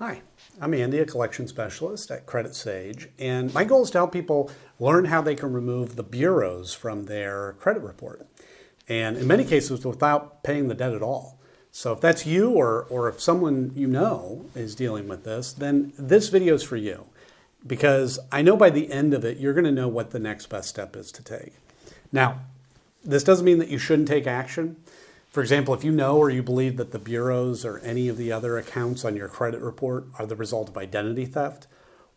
Hi, I'm Andy, a collection specialist at Credit Sage, and my goal is to help people learn how they can remove the bureaus from their credit report, and in many cases without paying the debt at all. So if that's you or if someone you know is dealing with this, then this video is for you, because I know by the end of it, you're going to know what the next best step is to take. Now, this doesn't mean that you shouldn't take action. For example, if you know or you believe that the bureaus or any of the other accounts on your credit report are the result of identity theft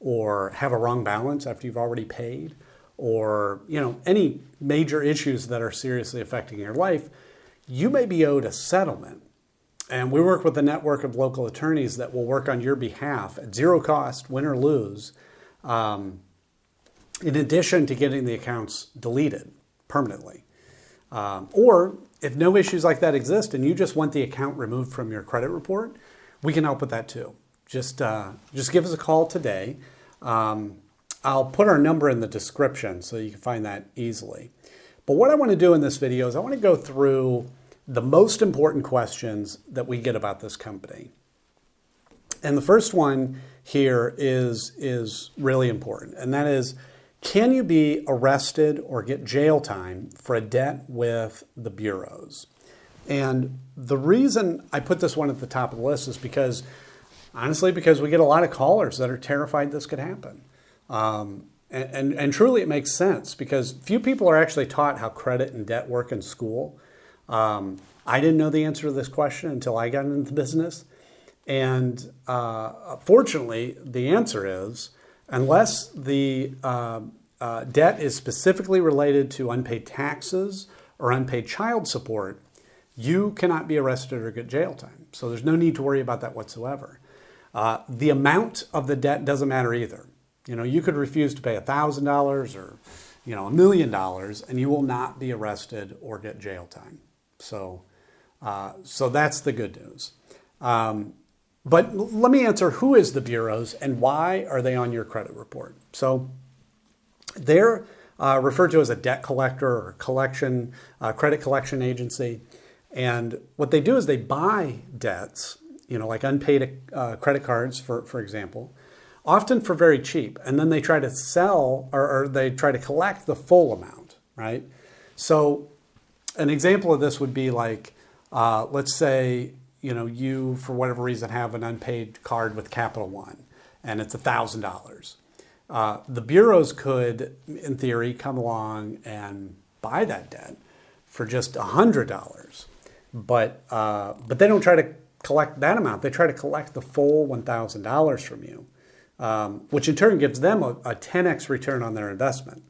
or have a wrong balance after you've already paid, or any major issues that are seriously affecting your life, you may be owed a settlement. And we work with a network of local attorneys that will work on your behalf at zero cost, win or lose, in addition to getting the accounts deleted permanently. Or if no issues like that exist and you just want the account removed from your credit report, we can help with that too. Just give us a call today. I'll put our number in the description so you can find that easily. But what I want to do in this video is I want to go through the most important questions that we get about this company. And the first one here is really important, and that is, can you be arrested or get jail time for a debt with the bureaus? And the reason I put this one at the top of the list is because we get a lot of callers that are terrified this could happen. And truly it makes sense, because few people are actually taught how credit and debt work in school. I didn't know the answer to this question until I got into the business. And fortunately, the answer is, unless the debt is specifically related to unpaid taxes or unpaid child support, you cannot be arrested or get jail time. So there's no need to worry about that whatsoever. The amount of the debt doesn't matter either. You could refuse to pay $1,000 or $1 million, and you will not be arrested or get jail time. So that's the good news. But let me answer, who is the bureaus and why are they on your credit report? So they're referred to as a debt collector or credit collection agency. And what they do is they buy debts, like unpaid credit cards, for example, often for very cheap. And then they try to sell or they try to collect the full amount, right? So an example of this would be like, let's say, you, for whatever reason, have an unpaid card with Capital One, and it's $1,000. The bureaus could, in theory, come along and buy that debt for just $100. But they don't try to collect that amount. They try to collect the full $1,000 from you, which in turn gives them a 10x return on their investment.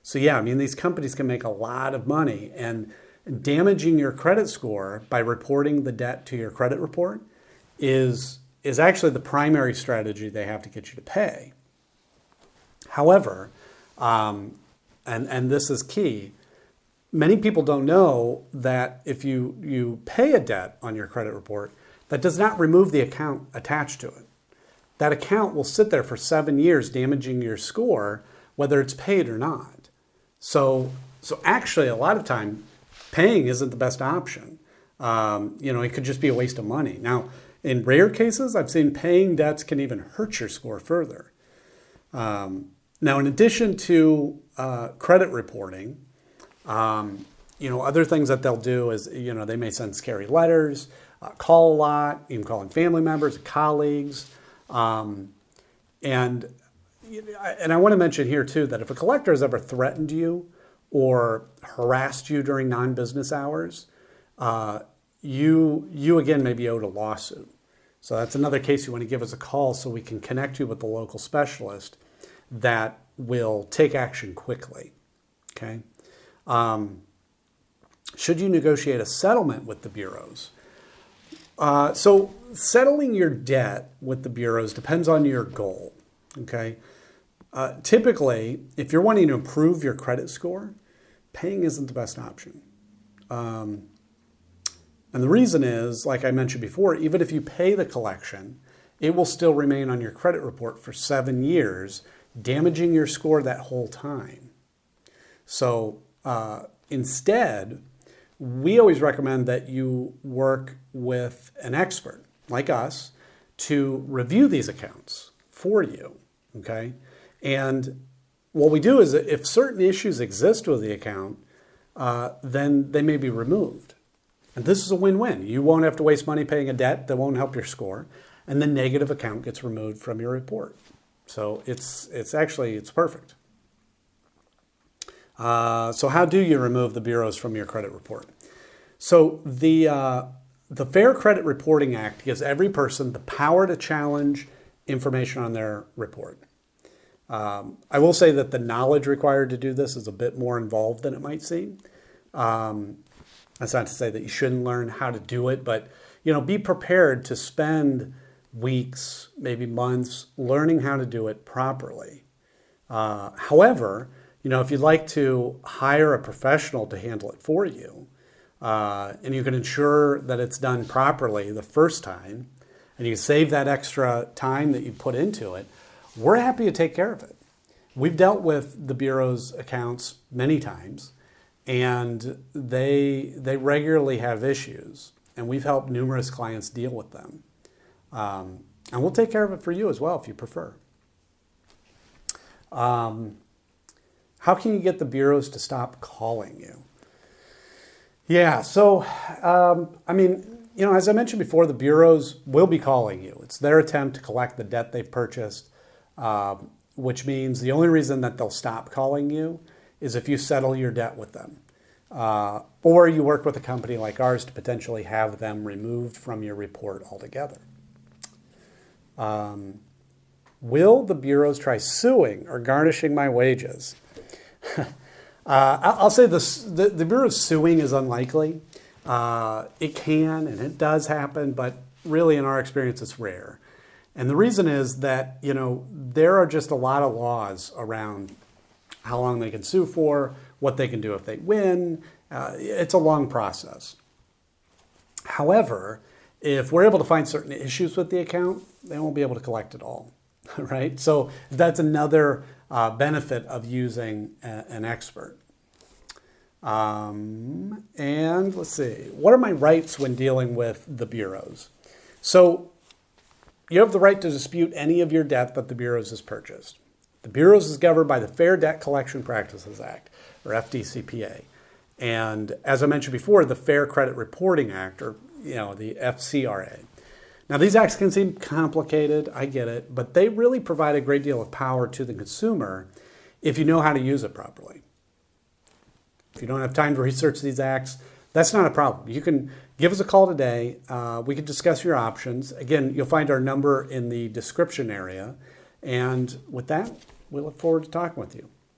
So yeah, these companies can make a lot of money, and damaging your credit score by reporting the debt to your credit report is actually the primary strategy they have to get you to pay. However, and this is key, many people don't know that if you pay a debt on your credit report, that does not remove the account attached to it. That account will sit there for 7 years damaging your score, whether it's paid or not. So actually, a lot of time, paying isn't the best option. It could just be a waste of money. Now, in rare cases, I've seen paying debts can even hurt your score further. Now, in addition to credit reporting, other things that they'll do is, they may send scary letters, call a lot, even calling family members, colleagues. And I want to mention here too, that if a collector has ever threatened you or harassed you during non-business hours, you again may be owed a lawsuit. So that's another case you want to give us a call so we can connect you with the local specialist that will take action quickly. Okay. Should you negotiate a settlement with the bureaus? So settling your debt with the bureaus depends on your goal. Okay. Typically, if you're wanting to improve your credit score, paying isn't the best option. And the reason is, like I mentioned before, even if you pay the collection, it will still remain on your credit report for 7 years, damaging your score that whole time. So instead, we always recommend that you work with an expert like us to review these accounts for you, okay? And what we do is if certain issues exist with the account, then they may be removed. And this is a win-win. You won't have to waste money paying a debt that won't help your score, and the negative account gets removed from your report. So it's perfect. So how do you remove the bureaus from your credit report? So the Fair Credit Reporting Act gives every person the power to challenge information on their report. I will say that the knowledge required to do this is a bit more involved than it might seem. That's not to say that you shouldn't learn how to do it, but be prepared to spend weeks, maybe months, learning how to do it properly. However, if you'd like to hire a professional to handle it for you, and you can ensure that it's done properly the first time, and you save that extra time that you put into it, we're happy to take care of it. We've dealt with the Bureau's accounts many times, and they regularly have issues, and we've helped numerous clients deal with them. And we'll take care of it for you as well if you prefer. How can you get the bureaus to stop calling you? Yeah, so, as I mentioned before, the bureaus will be calling you. It's their attempt to collect the debt they've purchased, which means the only reason that they'll stop calling you is if you settle your debt with them. Or you work with a company like ours to potentially have them removed from your report altogether. Will the bureaus try suing or garnishing my wages? I'll say this, the Bureau's suing is unlikely. It can and it does happen, but really in our experience it's rare. And the reason is that, there are just a lot of laws around how long they can sue for, what they can do if they win. It's a long process. However, if we're able to find certain issues with the account, they won't be able to collect it all, right? So that's another benefit of using an expert. And let's see, what are my rights when dealing with the bureaus? So you have the right to dispute any of your debt that the bureaus has purchased. The bureaus is governed by the Fair Debt Collection Practices Act, or FDCPA. And as I mentioned before, the Fair Credit Reporting Act, or the FCRA. Now, these acts can seem complicated, I get it, but they really provide a great deal of power to the consumer if you know how to use it properly. If you don't have time to research these acts, that's not a problem. You can give us a call today. We can discuss your options. Again, you'll find our number in the description area. And with that, we look forward to talking with you.